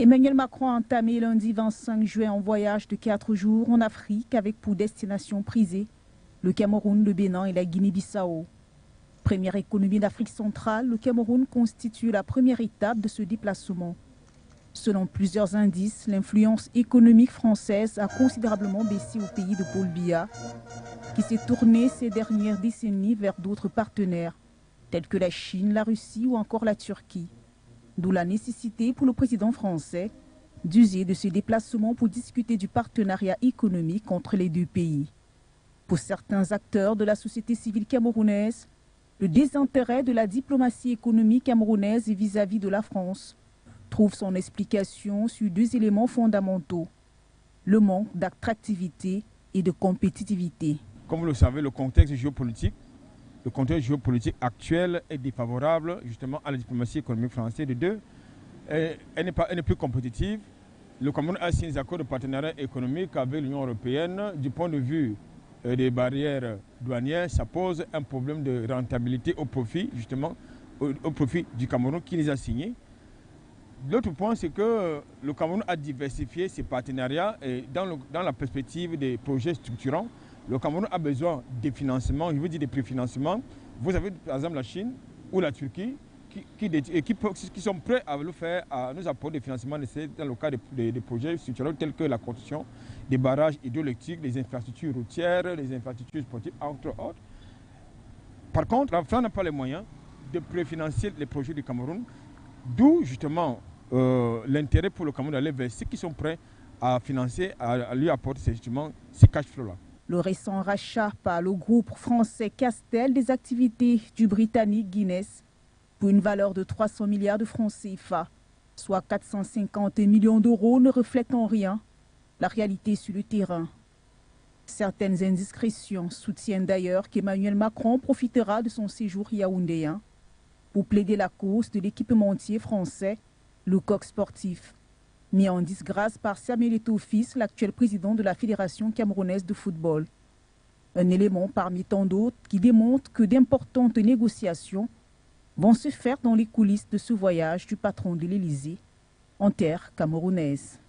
Emmanuel Macron a entamé lundi 25 juin un voyage de 4 jours en Afrique avec pour destination prisée le Cameroun, le Bénin et la Guinée-Bissau. Première économie d'Afrique centrale, le Cameroun constitue la première étape de ce déplacement. Selon plusieurs indices, l'influence économique française a considérablement baissé au pays de Paul Biya, qui s'est tourné ces dernières décennies vers d'autres partenaires, tels que la Chine, la Russie ou encore la Turquie. D'où la nécessité pour le président français d'user de ce déplacement pour discuter du partenariat économique entre les deux pays. Pour certains acteurs de la société civile camerounaise, le désintérêt de la diplomatie économique camerounaise vis-à-vis de la France trouve son explication sur deux éléments fondamentaux: le manque d'attractivité et de compétitivité. Comme vous le savez, le contexte géopolitique actuel est défavorable justement à la diplomatie économique française. De deux, elle n'est plus compétitive. Le Cameroun a signé des accords de partenariat économique avec l'Union européenne. Du point de vue des barrières douanières, ça pose un problème de rentabilité au profit, justement, au profit du Cameroun qui les a signés. L'autre point, c'est que le Cameroun a diversifié ses partenariats et dans la perspective des projets structurants. Le Cameroun a besoin de financement, je veux dire des préfinancements. Vous avez par exemple la Chine ou la Turquie qui sont prêts à le faire, à nous apporter des financements dans le cadre des projets structurels tels que la construction des barrages hydroélectriques, des infrastructures routières, des infrastructures sportives, entre autres. Par contre, la France n'a pas les moyens de préfinancer les projets du Cameroun, d'où justement l'intérêt pour le Cameroun d'aller vers ceux qui sont prêts à financer, à lui apporter justement ces cash flows-là. Le récent rachat par le groupe français Castel des activités du britannique Guinness pour une valeur de 300 milliards de francs CFA, soit 450 millions d'euros, ne reflète en rien la réalité sur le terrain. Certaines indiscrétions soutiennent d'ailleurs qu'Emmanuel Macron profitera de son séjour yaoundéen pour plaider la cause de l'équipementier français, le Coq Sportif, mis en disgrâce par Samuel Eto'o-Fils, l'actuel président de la Fédération camerounaise de football. Un élément parmi tant d'autres qui démontre que d'importantes négociations vont se faire dans les coulisses de ce voyage du patron de l'Élysée en terre camerounaise.